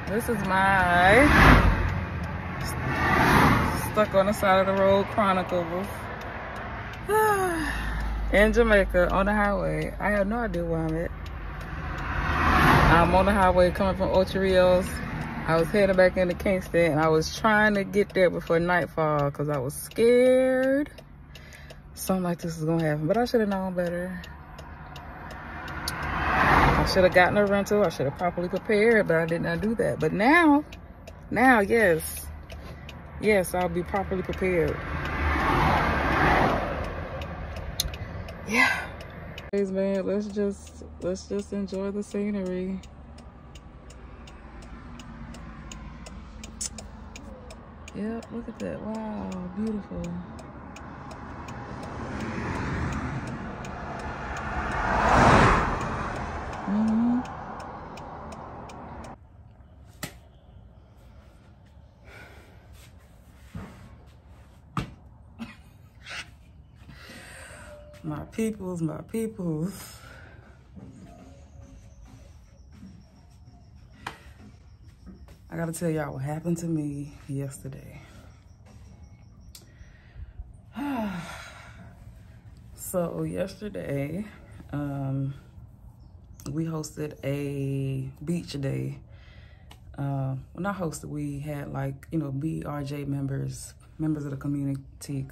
This is my stuck on the side of the road chronicles. In Jamaica, on the highway. I have no idea where I'm at. I'm on the highway coming from Ocho Rios. I was heading back into Kingston, and I was trying to get there before nightfall because I was scared something like this is gonna happen. But I should have known better. I should have gotten a rental. I should have properly prepared, but I did not do that. But now, yes, I'll be properly prepared. Yeah. Anyways, man, let's just enjoy the scenery. Yep, look at that. Wow, beautiful. My peoples. I gotta tell y'all what happened to me yesterday. So yesterday, we hosted a beach day. Well, not hosted, we had like, you know, BRJ members of the community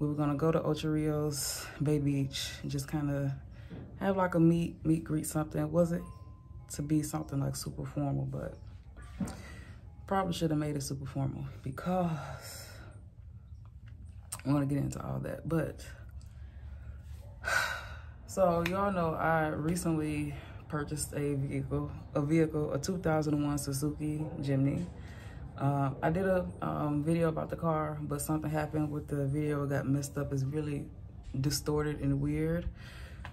we were gonna go to Ocho Rios Bay Beach and just kind of have like a meet greet something. It wasn't to be something like super formal, but probably should have made it super formal because I want to get into all that. But so y'all know I recently purchased a vehicle, a 2001 Suzuki Jimny. I did a video about the car, but something happened with the video. It got messed up. It's really distorted and weird.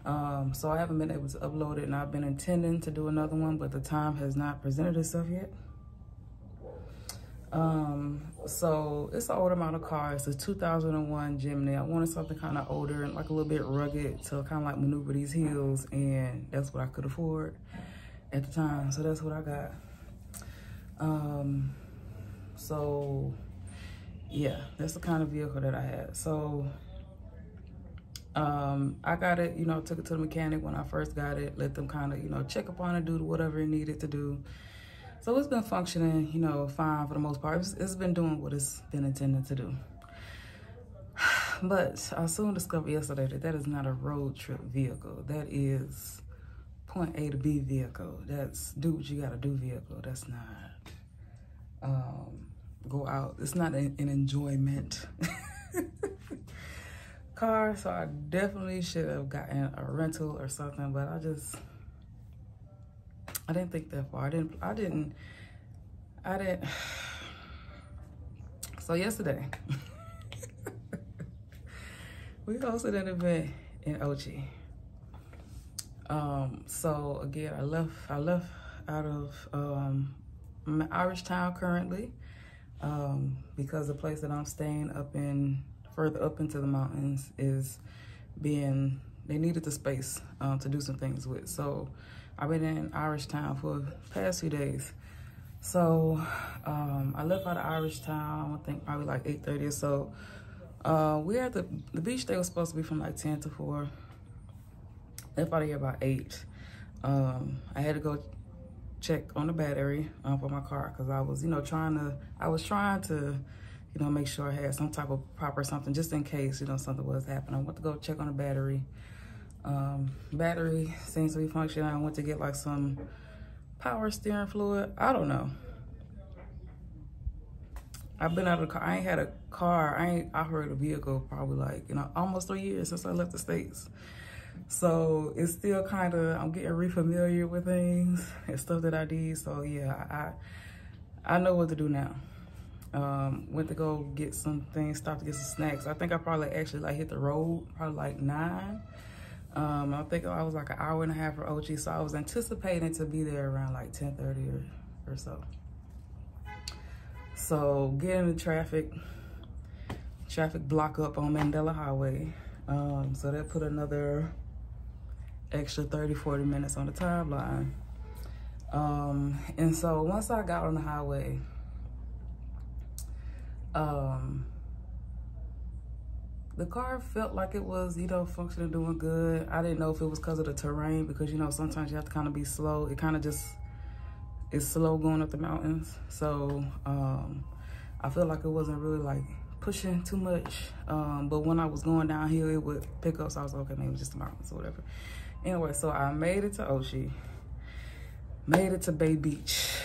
So I haven't been able to upload it, and I've been intending to do another one, but the time has not presented itself yet. So it's an older model car. It's a 2001 Jimny. I wanted something kind of older and like a little bit rugged to kind of like maneuver these hills, and that's what I could afford at the time. So that's what I got. So yeah, that's the kind of vehicle that I had. So I got it, you know, took it to the mechanic when I first got it, let them kind of, you know, check up on it, do whatever it needed to do. So it's been functioning, you know, fine for the most part. It's been doing what it's been intended to do. But I soon discovered yesterday that that is not a road trip vehicle. That is point A to B vehicle. That's do what you gotta do vehicle. That's not go out. It's not an enjoyment car. So I definitely should have gotten a rental or something, but I didn't think that far. I didn't. So yesterday, we hosted an event in Ochi. So again, I left out of Irish Town currently, because the place that I'm staying further up into the mountains is they needed the space to do some things with. So I've been in Irish Town for the past few days. So I left out of Irish Town, I think probably like 8:30 or so. We had the beach day was supposed to be from like 10 to 4. Left out of here about 8. I had to go check on the battery for my car because I was, you know, trying to, you know, make sure I had some type of proper something just in case, you know, something was happening. I went to go check on the battery. Battery seems to be functioning. I went to get like some power steering fluid. I don't know. I've been out of the car. I ain't had a car. I heard a vehicle probably like, you know, almost 3 years since I left the States. So it's still kind of, I'm getting re-familiar with things and stuff that I did. So yeah, I know what to do now. Went to go get some things, stopped to get some snacks. I think I probably actually like hit the road probably like 9. I think I was like an hour and a half for Ochi, so I was anticipating to be there around like 10:30 or so. So getting the traffic block up on Mandela Highway. So that put another extra 30-40 minutes on the timeline. And so once I got on the highway, the car felt like it was, you know, functioning, doing good. I didn't know if it was because of the terrain, because, you know, sometimes you have to kind of be slow. It kind of just is slow going up the mountains. So I feel like it wasn't really like pushing too much. But when I was going downhill, it would pick up. So I was like, okay, maybe just the mountains or whatever. Anyway, so I made it to Ochi, made it to Bay Beach.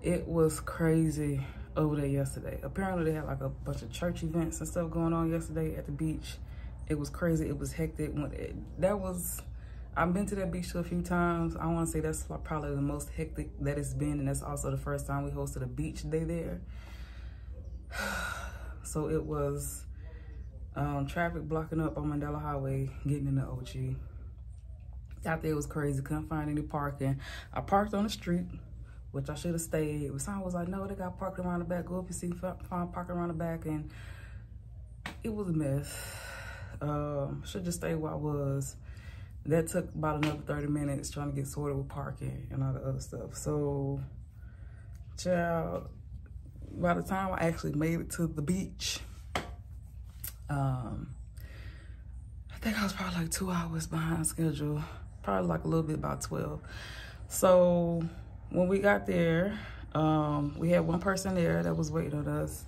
It was crazy over there yesterday. Apparently they had like a bunch of church events and stuff going on yesterday at the beach. It was crazy. It was hectic. I've been to that beach a few times. I want to say that's probably the most hectic that it's been, and that's also the first time we hosted a beach day there. So it was traffic blocking up on Mandela Highway getting into Ochi. Out there was crazy. Couldn't find any parking. I parked on the street, which I should have stayed. Someone was like, no, they got parking around the back. Go up and see if I find parking around the back. And it was a mess. Should just stay where I was. That took about another 30 minutes trying to get sorted with parking and all the other stuff. So, child, by the time I actually made it to the beach, I think I was probably like 2 hours behind schedule. Probably like a little bit about 12. So, when we got there, we had one person there that was waiting on us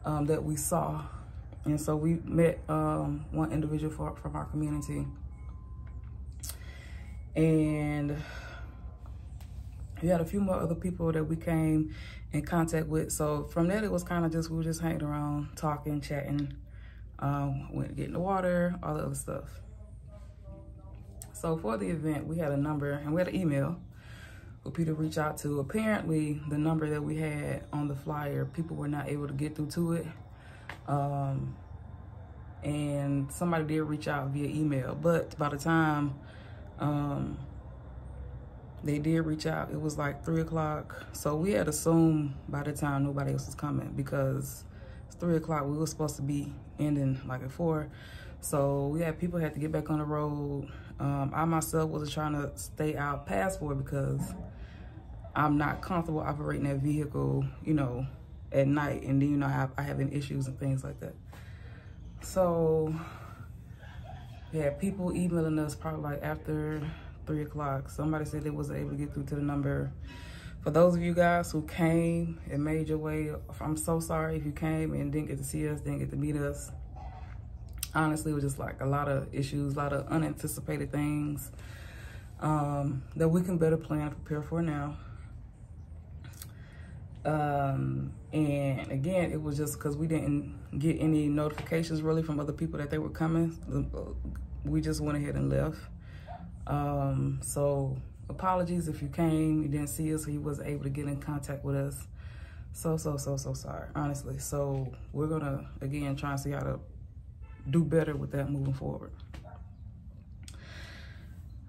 that we saw. And so we met one individual from our community. And we had a few more other people that we came in contact with. So from that, it was kind of just, we were just hanging around, talking, chatting, went to get in the water, all the other stuff. So for the event, we had a number and we had an email for people to reach out to. Apparently, the number that we had on the flyer, people were not able to get through to it. And somebody did reach out via email, but by the time they did reach out, it was like 3 o'clock. So we had assumed by the time nobody else was coming, because it's 3 o'clock. We were supposed to be ending like at 4. So we had people had to get back on the road. I myself wasn't trying to stay out past 4 because I'm not comfortable operating that vehicle, you know, at night. And then, you know, I have any issues and things like that. So we had people emailing us probably like after 3 o'clock. Somebody said they wasn't able to get through to the number. For those of you guys who came and made your way, I'm so sorry if you came and didn't get to see us, didn't get to meet us. Honestly, it was just like a lot of issues, a lot of unanticipated things that we can better plan and prepare for now. And again, it was just because we didn't get any notifications really from other people that they were coming. We just went ahead and left. So apologies if you came, you didn't see us, or you wasn't able to get in contact with us. So sorry, honestly. So we're gonna, again, try and see how to do better with that moving forward.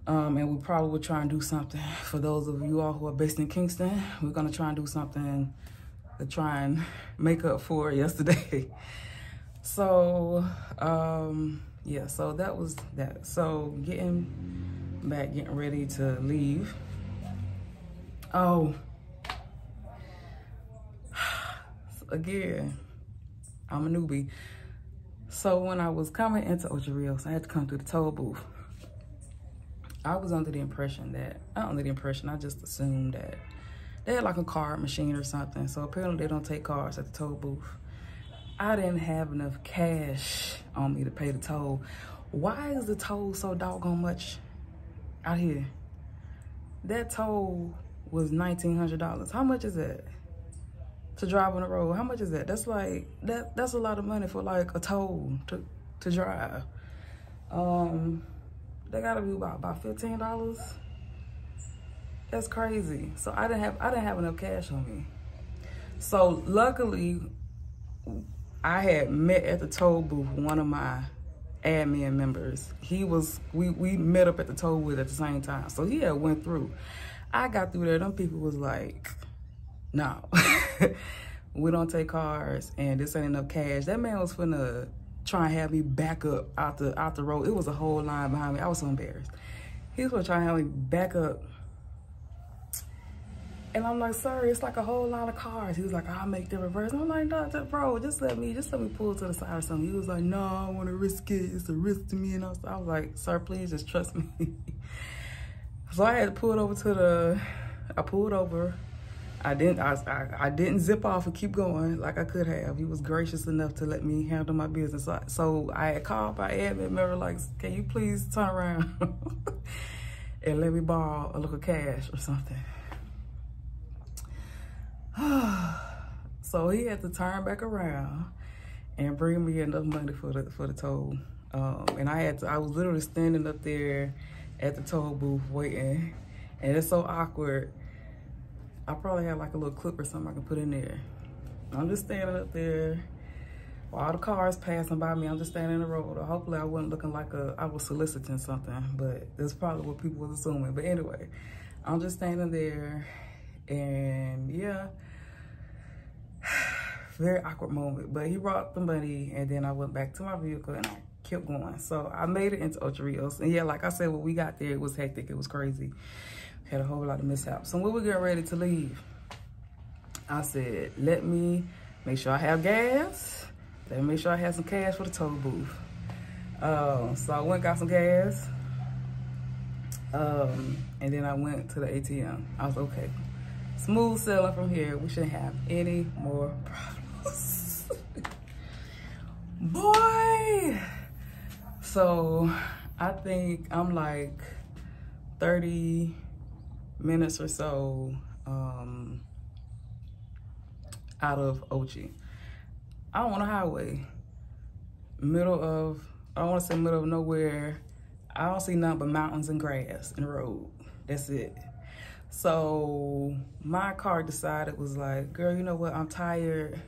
And we probably will try and do something for those of you all who are based in Kingston. We're gonna try and do something to try and make up for yesterday. So, yeah, so that was that. So getting ready to leave. Oh, again, I'm a newbie. So when I was coming into Ocho Rios, I had to come through the toll booth. I was under the impression that, not under the impression, I just assumed that they had like a card machine or something. So apparently they don't take cards at the toll booth. I didn't have enough cash on me to pay the toll. Why is the toll so doggone much out here? That toll was $1,900. How much is that to drive on the road? How much is that? That's like, that's a lot of money for like a toll to drive. They gotta be about $15. That's crazy. So I didn't have enough cash on me. So luckily, I had met at the toll booth one of my admin members. We met up at the toll booth at the same time. So he had went through. I got through there. Them people was like, no, we don't take cars, and this ain't enough cash. That man was finna try and have me back up out the road. It was a whole line behind me. I was so embarrassed. He was gonna try and have me back up And I'm like, sir, it's like a whole lot of cars. He was like, I'll make the reverse. I'm like, no, bro, just let me pull to the side or something. He was like, no, I want to risk it. It's a risk to me. And I was like, sir, please just trust me. So I had to pull it over I pulled over. I didn't zip off and keep going like I could have. He was gracious enough to let me handle my business. So I had called my admin member like, can you please turn around and let me borrow a little cash or something? So he had to turn back around and bring me enough money for the toll. And I was literally standing up there at the toll booth waiting, and it's so awkward. I probably had like a little clip or something I can put in there. I'm just standing up there while all the cars passing by me. I'm just standing in the road. Hopefully I wasn't looking like I was soliciting something, but that's probably what people was assuming. But anyway, I'm just standing there, and yeah, very awkward moment. But he brought the money, and then I went back to my vehicle and I kept going. So I made it into Ocho Rios. And yeah, like I said, when we got there, it was hectic. It was crazy. Had a whole lot of mishaps. So when we get ready to leave, I said, let me make sure I have gas. Let me make sure I have some cash for the toll booth. So I went and got some gas. And then I went to the ATM. I was okay. Smooth sailing from here. We shouldn't have any more problems. Boy! So I think I'm like 30 minutes or so out of Ochi. I'm on a highway, I don't want to say middle of nowhere. I don't see nothing but mountains and grass and road. That's it. So my car decided, was like, girl, you know what? I'm tired.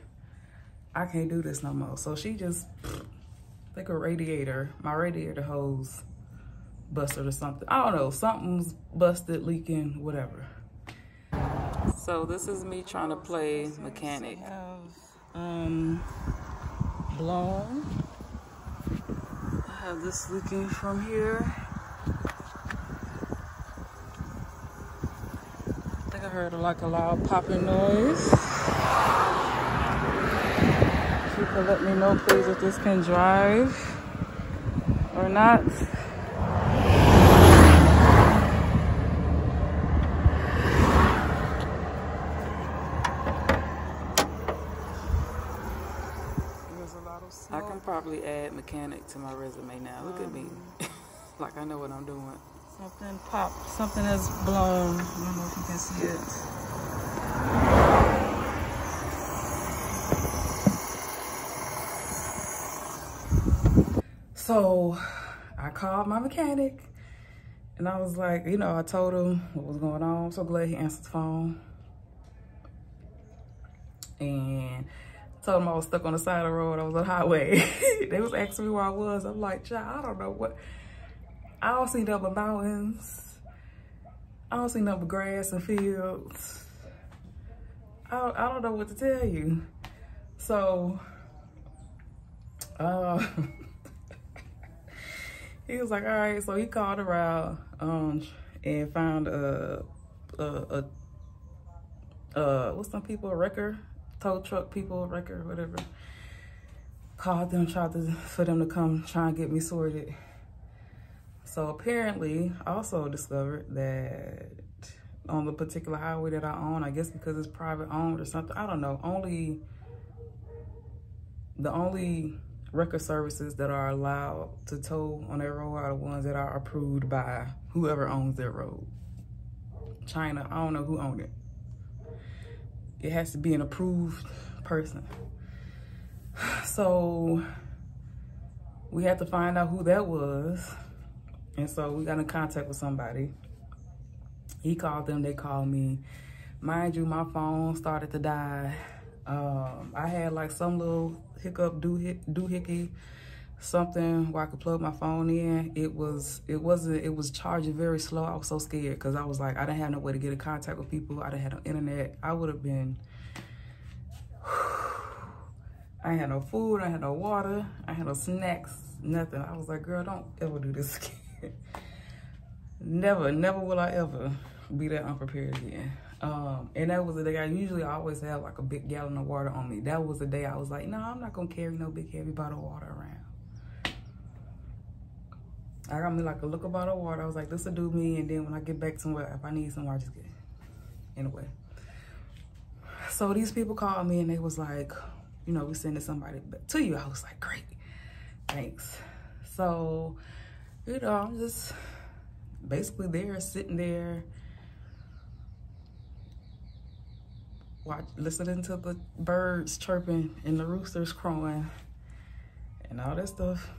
I can't do this no more. So she just, like my radiator hose busted or something. I don't know, something's busted, leaking, whatever. So this is me trying to play mechanic. Blown. I have this leaking from here. I think I heard like a loud popping noise. If you could let me know, please, if this can drive or not. I can probably add mechanic to my resume now. Look at me. Like I know what I'm doing. Something popped. Something has blown. I don't know if you can see it. So I called my mechanic and I was like, you know, I told him what was going on. I'm so glad he answered the phone. And told them I was stuck on the side of the road. I was on the highway. They was asking me where I was. I'm like, child, I don't know what. I don't see nothing but mountains. I don't see nothing but grass and fields. I don't know what to tell you. So, he was like, all right. So he called around and found what's some people, a wrecker? Tow truck people, wrecker, whatever. Called them, for them to come try and get me sorted. So apparently, I also discovered that on the particular highway that I own, I guess because it's private owned or something, I don't know, the only wrecker services that are allowed to tow on that road are the ones that are approved by whoever owns that road. China, I don't know who owned it. It has to be an approved person. So we had to find out who that was. And so we got in contact with somebody. He called them, they called me. Mind you, my phone started to die. I had like some little hiccup, doohickey, something where I could plug my phone in. It was charging very slow. I was so scared because I was like, I didn't have no way to get in contact with people. I didn't have no internet. I would have been, I had no food, I had no water, I had no snacks, nothing. I was like, girl, don't ever do this again. Never will I ever be that unprepared again. And that was the day I usually always have like a big gallon of water on me. That was the day I was like, no, I'm not gonna carry no big heavy bottle of water around. I got me like a little bottle of water. I was like, this will do me. And then when I get back somewhere, if I need some water, I just get it. Anyway. So these people called me and they was like, you know, we sending somebody back to you. I was like, great, thanks. So, you know, I'm just basically there, sitting there, listening to the birds chirping and the roosters crowing and all that stuff.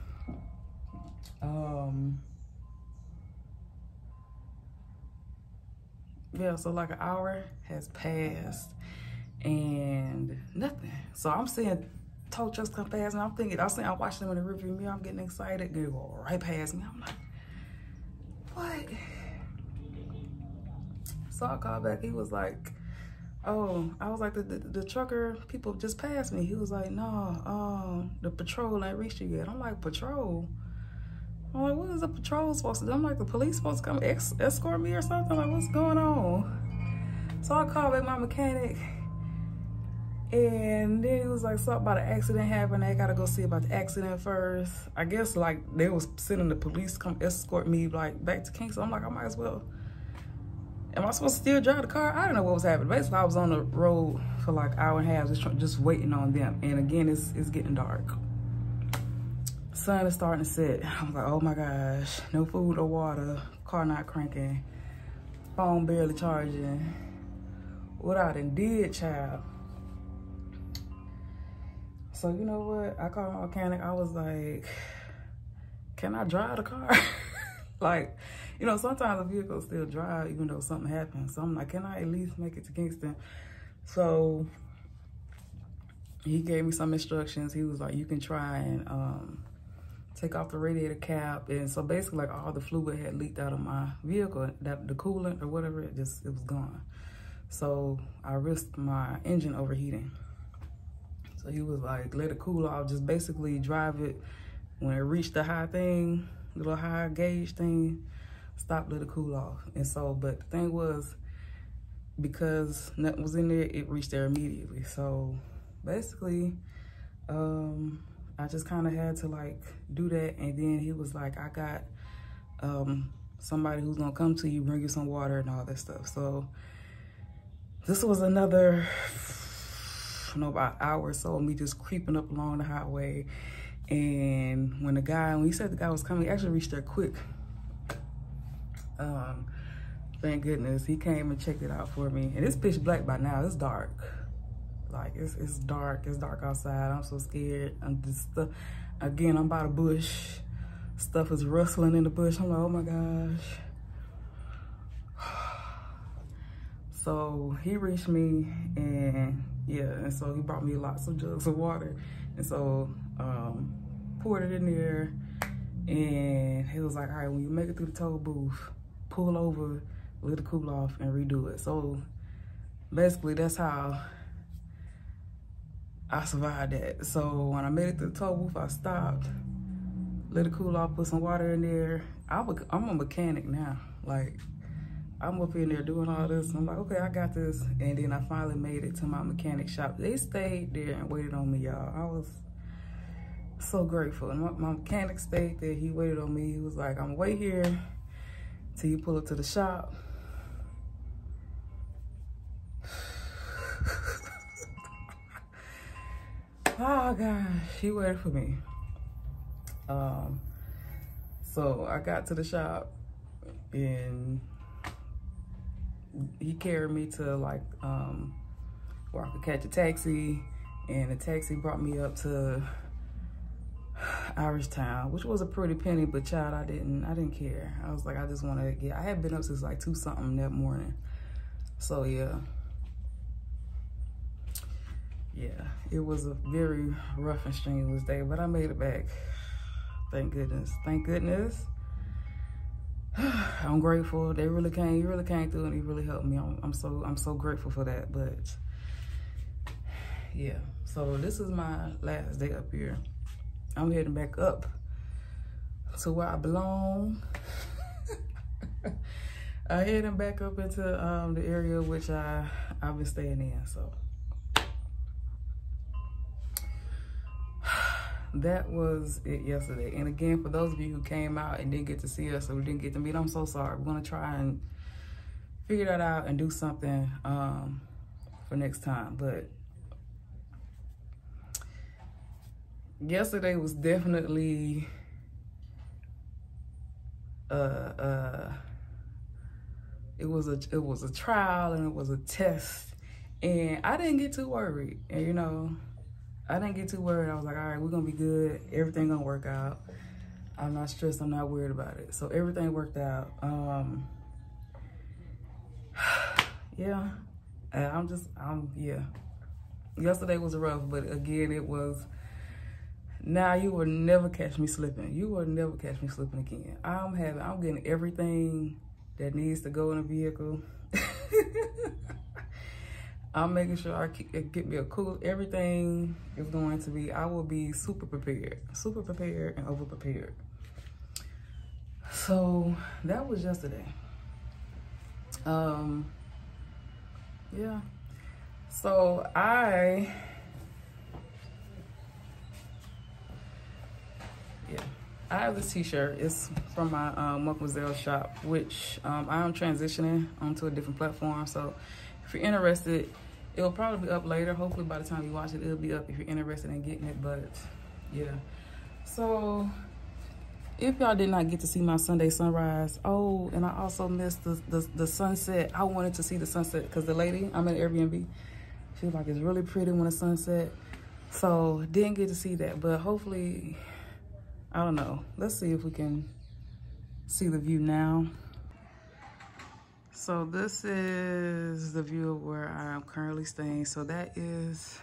Yeah, so like an hour has passed and nothing. So I'm seeing tow trucks come past and I'm watching them in the rearview mirror. I'm getting excited. They go right past me. I'm like, what? So I called back. He was like, oh, I was like, the trucker people just passed me. He was like, no, the patrol ain't reached you yet. I'm like, patrol? I'm like, what is the patrol supposed to do? I'm like, the police supposed to come escort me or something? Like, what's going on? So I called back my mechanic, and then he was like, something about an accident happened. I gotta go see about the accident first. I guess like they was sending the police to come escort me like back to Kingston. I'm like, I might as well. Am I supposed to still drive the car? I don't know what was happening. Basically, I was on the road for like an hour and a half, just waiting on them. And again, it's getting dark. Sun is starting to set. I'm like, oh my gosh, no food or water, car not cranking, phone barely charging. What I done did, child. So you know what? I called my mechanic. I was like, can I drive the car? Like, you know, sometimes a vehicle still drive even though something happens. So I'm like, can I at least make it to Kingston? So he gave me some instructions. He was like, you can try and take off the radiator cap. And so basically like all the fluid had leaked out of my vehicle, that the coolant or whatever, it was gone. So I risked my engine overheating. So he was like, let it cool off, just basically drive it. When it reached the high thing, little high gauge thing, stop, let it cool off. And so, but the thing was, because nothing was in there, it reached there immediately. So basically, I just kind of had to like do that. And then he was like, I got somebody who's gonna come to you, bring you some water and all that stuff. So this was another, I don't know, about an hour or so of me just creeping up along the highway. And when he said the guy was coming, he actually reached there quick. Thank goodness, he came and checked it out for me. And it's pitch black by now, it's dark. Like, it's dark outside. I'm so scared. I'm just, again, I'm by the bush. Stuff is rustling in the bush. I'm like, oh my gosh. So he reached me, and yeah, and so he brought me lots of jugs of water. And so poured it in there, and he was like, all right, when you make it through the toll booth, pull over, let it cool off, and redo it. So basically that's how I survived that. So when I made it through the toll booth, I stopped, let it cool off, put some water in there. I'm a mechanic now. Like, I'm up in there doing all this. And I'm like, okay, I got this. And then I finally made it to my mechanic shop. They stayed there and waited on me, y'all. I was so grateful. And my mechanic stayed there. He waited on me. He was like, I'm gonna wait here till you pull up to the shop. Oh gosh, he waited for me. So I got to the shop and he carried me to like where I could catch a taxi, and the taxi brought me up to Irish Town, which was a pretty penny, but child, I didn't care. I was like, I just want to get, I had been up since like 2 something that morning. So yeah, it was a very rough and strenuous day, but I made it back. Thank goodness. Thank goodness. I'm grateful. He really came through and he really helped me. I'm so grateful for that. But yeah, so this is my last day up here. I'm heading back up to where I belong. heading back up into the area which I've been staying in. So that was it yesterday. And again, for those of you who came out and didn't get to see us or we didn't get to meet, I'm so sorry. We're gonna try and figure that out and do something for next time. But yesterday was definitely it was a trial and it was a test, and I didn't get too worried. And you know, I didn't get too worried. I was like, all right, we're gonna be good. Everything gonna work out. I'm not stressed. I'm not worried about it. So everything worked out. Yeah, yeah. Yesterday was rough, but again, it was. Now you will never catch me slipping. You will never catch me slipping again. I'm getting everything that needs to go in a vehicle. I'm making sure I get me a cool, everything is going to be, I will be super prepared and over prepared. So that was yesterday. Yeah. So I have this t-shirt. It's from my Moizelle shop, which I am transitioning onto a different platform. So if you're interested, it'll probably be up later. Hopefully by the time you watch it, it'll be up if you're interested in getting it. But yeah. So if y'all did not get to see my Sunday sunrise, oh, and I also missed the sunset. I wanted to see the sunset because the lady, I'm in Airbnb, feels like it's really pretty when the sunset. So didn't get to see that, but hopefully, I don't know. Let's see if we can see the view now. So this is the view of where I'm currently staying. So that is,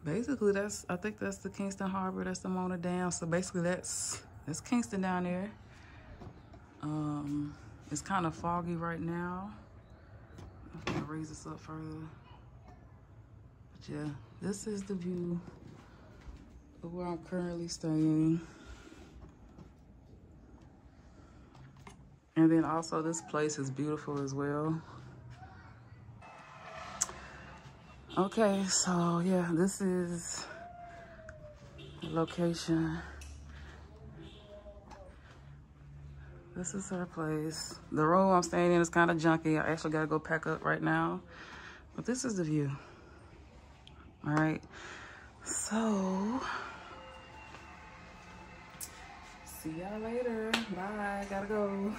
basically I think that's the Kingston Harbor, that's the Mona Dam. So basically that's Kingston down there. It's kind of foggy right now. I'm gonna raise this up further. But yeah, this is the view of where I'm currently staying. And then also this place is beautiful as well. Okay, so yeah, this is the location. This is her place. The room I'm staying in is kind of junky. I actually gotta go pack up right now. But this is the view. All right, so see y'all later. Bye, gotta go.